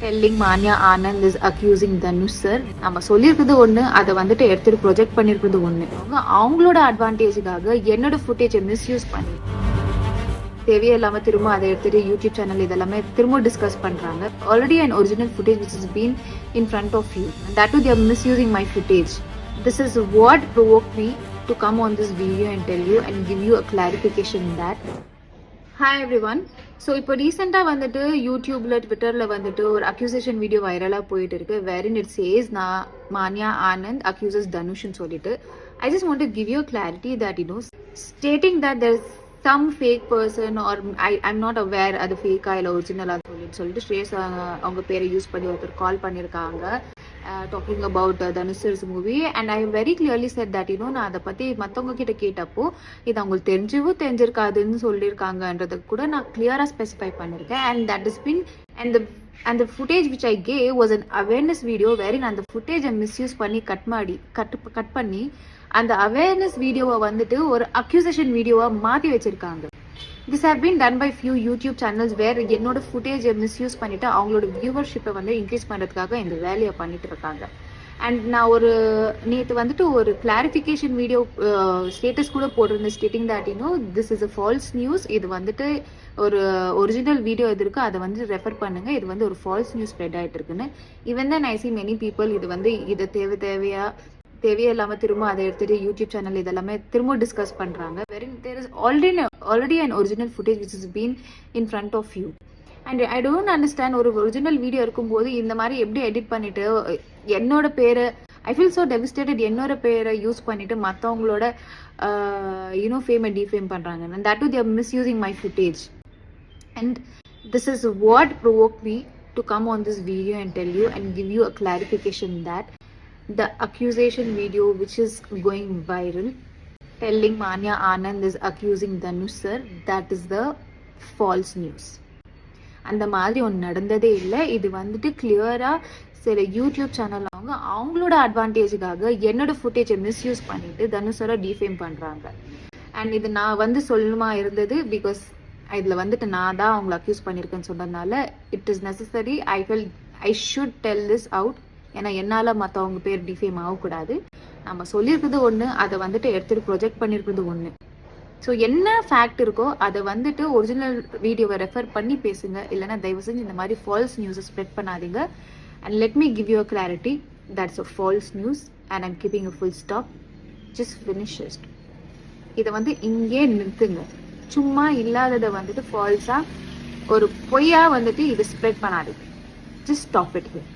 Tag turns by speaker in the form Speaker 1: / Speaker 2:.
Speaker 1: telling Manya Anand is accusing Dhanush sir. நம்ம சொல்லியிருக்கிறது ஒன்று, அதை வந்துட்டு எடுத்துட்டு ப்ரொஜெக்ட் பண்ணியிருக்கிறது ஒன்று. அவங்களோட அட்வான்டேஜுக்காக என்னோட ஃபுட்டேஜை மிஸ்யூஸ் பண்ணி தேவையில்லாம திரும்ப அதை எடுத்துட்டு யூடியூப் சேனல் இதெல்லாமே திரும்ப டிஸ்கஸ் பண்றாங்க. Already an original footage which has been in front of you. And that too they are misusing my footage. This is what provoked me to come on this video and tell you and give you a clarification in that. Hi every one. So இப்போ ரீசெண்டாக வந்துட்டு யூடியூப்ல ட்விட்டரில் வந்துட்டு ஒரு accusation video வைரலாக போயிட்டு இருக்கு. வேரின் இட் சேஸ் நான் மான்யா ஆனந்த் அக்யூசஸ் தனுஷ்னு சொல்லிட்டு. I just want to give you clarity that stating that there is some fake person or I'm not aware அது ஃபேக்கா இல்லை ஒரிஜினலாக சொல்லிட்டு ஸ்ரேஸ் அவங்க பேரை யூஸ் பண்ணி ஒருத்தர் கால் பண்ணியிருக்காங்க. talking about Dhanush sir's movie, and I very clearly said that நான் அதை பற்றி மற்றவங்க கிட்ட கேட்டப்போ இது அவங்களுக்கு தெரிஞ்சிருக்காதுன்னு சொல்லியிருக்காங்கன்றது கூட நான் கிளியராக ஸ்பெசிஃபை பண்ணியிருக்கேன். And that is been and the footage which I gave was an awareness video wherein அந்த ஃபுட்டேஜை மிஸ்யூஸ் பண்ணி கட் பண்ணி அந்த அவேர்னஸ் வீடியோவை வந்துட்டு ஒரு அக்யூசேஷன் வீடியோவை மாற்றி வச்சிருக்காங்க. This have been done by few YouTube channels where என்னோட ஃபுட்டேஜை மிஸ்யூஸ் பண்ணிட்டு அவங்களோட வியூவர்ஷிப்பை வந்து இன்க்ரீஸ் பண்ணுறதுக்காக இந்த வேலையை பண்ணிட்டு இருக்காங்க. அண்ட் நான் நேற்று வந்துட்டு ஒரு கிளாரிஃபிகேஷன் வீடியோ ஸ்டேட்டஸ் கூட போட்டிருந்தேன் stating that this is a false news. இது வந்துட்டு ஒரு ஒரிஜினல் வீடியோ இது இருக்குது, அதை வந்து ரெஃபர் பண்ணுங்க, இது வந்து ஒரு ஃபால்ஸ் நியூஸ் ஸ்ப்ரெட் ஆகிட்டு இருக்குன்னு. ஈவன் தான் ஐ சி மெனி பீப்புள் இதை தேவையில்லாம திரும்ப அதை எடுத்துட்டு யூடியூப் சேனல் இதெல்லாமே திரும்ப டிஸ்கஸ் பண்றாங்க. there is already an original footage which has been in front of you, and I don't understand ஒரு ஒரிஜினல் வீடியோ இருக்கும்போது இந்த மாதிரி எப்படி எடிட் பண்ணிட்டு என்னோட பேரை ஐ ஃபீல் ஸோ டெவிஸ்டேட்டட் என்னோட பேரை யூஸ் பண்ணிட்டு மற்றவங்களோட ஃபேமை டிஃபேம் பண்றாங்க. and that too they are misusing my footage, and this is what provoked me to come on this video and tell you and give you a clarification that the accusation video which is going viral telling Manya Anand is accusing Dhanush sir, that is the false news. அந்த மாதிரி ஒன்று நடந்ததே இல்லை. இது வந்துட்டு கிளியரா சில YouTube channel அவங்களோட அட்வான்டேஜுக்காக என்னோட ஃபுட்டேஜை மிஸ்யூஸ் பண்ணிட்டு தனுஷரை டிஃபேம் பண்றாங்க. அண்ட் இது நான் வந்து சொல்லணுமா இருந்தது பிகாஸ் இதில் வந்துட்டு நான் தான் அவங்களை அக்யூஸ் பண்ணியிருக்கேன்னு சொன்னதுனால it is necessary. I should tell this out. ஏன்னா என்னால் மற்றவங்க பேர் டிஃபேம் ஆகக்கூடாது. நம்ம சொல்லியிருக்கிறது ஒன்று, அதை வந்துட்டு எடுத்துட்டு ப்ரொஜெக்ட் பண்ணியிருக்கிறது ஒன்று. ஸோ என்ன ஃபேக்ட் இருக்கோ அதை வந்துட்டு ஒரிஜினல் வீடியோவை ரெஃபர் பண்ணி பேசுங்க. இல்லைன்னா தயவு செஞ்சு இந்த மாதிரி ஃபால்ஸ் நியூஸை ஸ்ப்ரெட் பண்ணாதீங்க. And let me give you a clarity, that's a false news and I'm keeping a full stop. Just finish it. இதை வந்து இங்கே நிறுத்துங்க. சும்மா இல்லாததை வந்துட்டு ஃபால்ஸாக ஒரு பொய்யா வந்துட்டு இதை ஸ்ப்ரெட் பண்ணாதீங்க. Just stop it here.